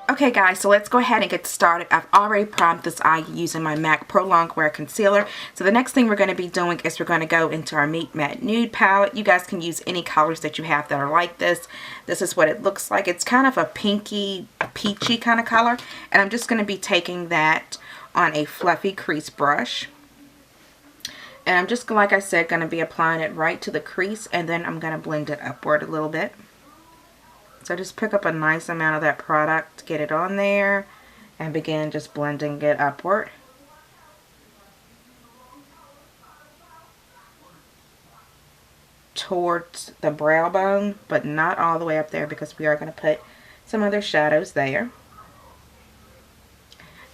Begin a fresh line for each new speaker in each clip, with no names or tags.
Okay guys, so let's go ahead and get started. I've already primed this eye using my MAC Pro Longwear Concealer. So the next thing we're going to be doing is we're going to go into our Meet Matte Nude palette. You guys can use any colors that you have that are like this. This is what it looks like. It's kind of a pinky, peachy kind of color. And I'm just going to be taking that on a fluffy crease brush. And I'm just, like I said, going to be applying it right to the crease. And then I'm going to blend it upward a little bit. So just pick up a nice amount of that product, get it on there, and begin just blending it upward. Towards the brow bone, but not all the way up there because we are going to put some other shadows there.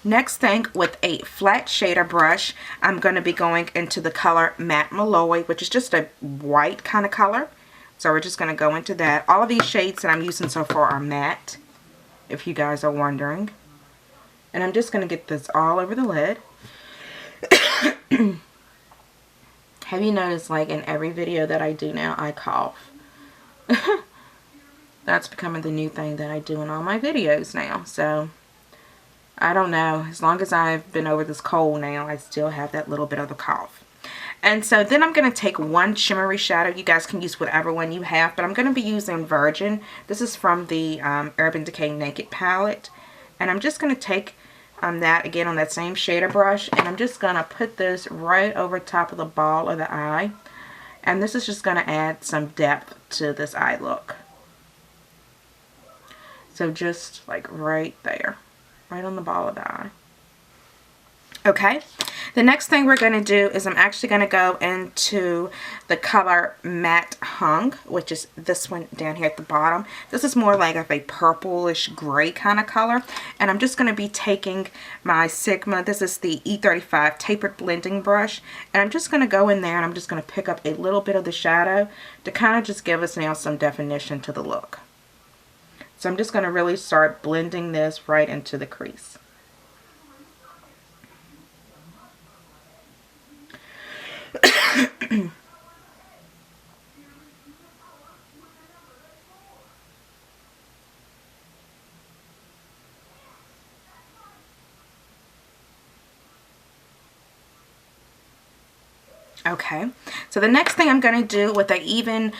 Next thing, with a flat shader brush, I'm going to be going into the color Matte Malloy, which is just a white kind of color. So we're just going to go into that. All of these shades that I'm using so far are matte, if you guys are wondering. And I'm just going to get this all over the lid. Have you noticed, like, in every video that I do now, I cough? That's becoming the new thing that I do in all my videos now. So, I don't know. As long as I've been over this cold now, I still have that little bit of a cough. And so then I'm going to take one shimmery shadow. You guys can use whatever one you have, but I'm going to be using Virgin. This is from the Urban Decay Naked palette. And I'm just going to take that again on that same shader brush, and I'm just going to put this right over top of the ball of the eye. And this is just going to add some depth to this eye look. So just like right there, right on the ball of the eye. Okay, the next thing we're going to do is I'm actually going to go into the color Matte Hung, which is this one down here at the bottom. This is more like of a purplish gray kind of color. And I'm just going to be taking my Sigma, this is the E35 tapered blending brush. And I'm just going to go in there and I'm just going to pick up a little bit of the shadow to kind of just give us now some definition to the look. So I'm just going to really start blending this right into the crease. Okay, so the next thing I'm going to do with an even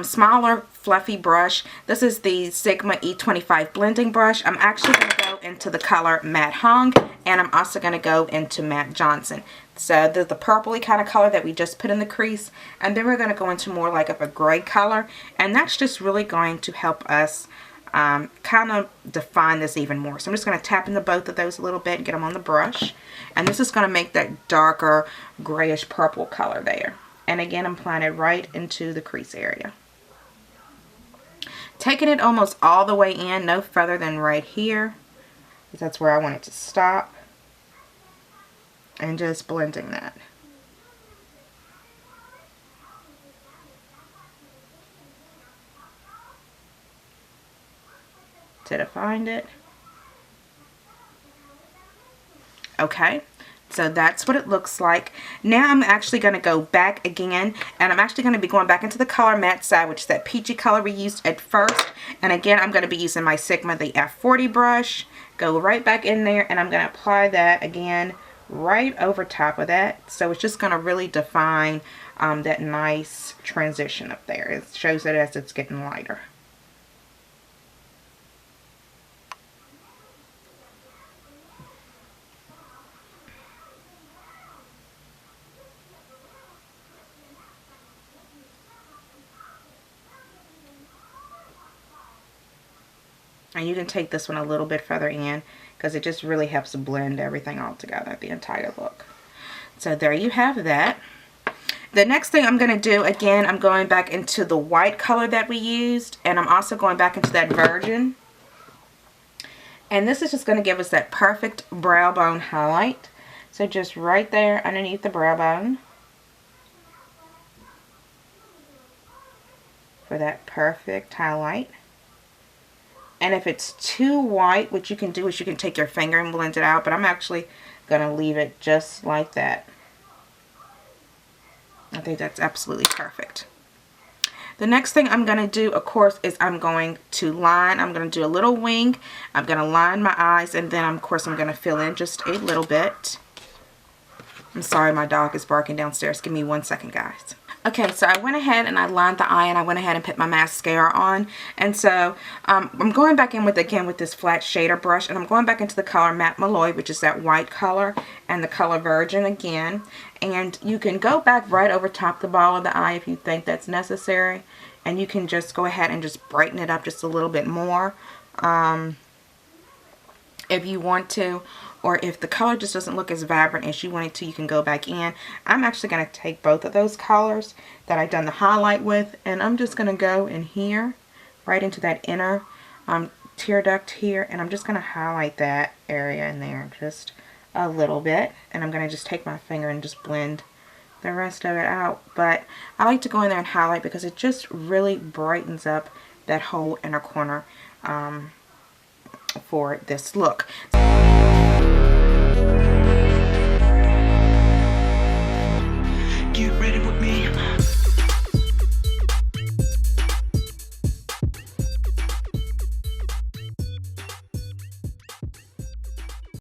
smaller fluffy brush, this is the Sigma E25 blending brush. I'm actually going to go into the color Matte Hung, and I'm also going to go into Matte Johnson. So the purpley kind of color that we just put in the crease, and then we're going to go into more like of a gray color, and that's just really going to help us kind of define this even more. So I'm just going to tap into both of those a little bit and get them on the brush. And this is going to make that darker grayish purple color there. And again, I'm applying it right into the crease area. Taking it almost all the way in, no further than right here, because that's where I want it to stop. And just blending that. To define it. Okay, so that's what it looks like. Now I'm actually going to go back again, and I'm actually going to be going back into the color matte side, which is that peachy color we used at first. And again, I'm going to be using my Sigma, the F40 brush. Go right back in there, and I'm going to apply that again right over top of that. So it's just going to really define that nice transition up there. It shows it as it's getting lighter. And you can take this one a little bit further in because it just really helps to blend everything all together, the entire look. So there you have that. The next thing I'm going to do, again, I'm going back into the white color that we used. And I'm also going back into that Virgin. And this is just going to give us that perfect brow bone highlight. So just right there underneath the brow bone. For that perfect highlight. And if it's too white, what you can do is you can take your finger and blend it out. But I'm actually going to leave it just like that. I think that's absolutely perfect. The next thing I'm going to do, of course, is I'm going to line. I'm going to do a little wing. I'm going to line my eyes, and then, of course, I'm going to fill in just a little bit. I'm sorry, my dog is barking downstairs. Give me 1 second, guys. Okay, so I went ahead and I lined the eye, and I went ahead and put my mascara on. And so I'm going back in with this flat shader brush, and I'm going back into the color Matte Malloy, which is that white color, and the color Virgin again. And you can go back right over top the ball of the eye if you think that's necessary. And you can just go ahead and just brighten it up just a little bit more if you want to. Or if the color just doesn't look as vibrant as you want it to, you can go back in. I'm actually going to take both of those colors that I've done the highlight with, and I'm just going to go in here, right into that inner tear duct here, and I'm just going to highlight that area in there just a little bit. And I'm going to just take my finger and just blend the rest of it out. But I like to go in there and highlight because it just really brightens up that whole inner corner for this look.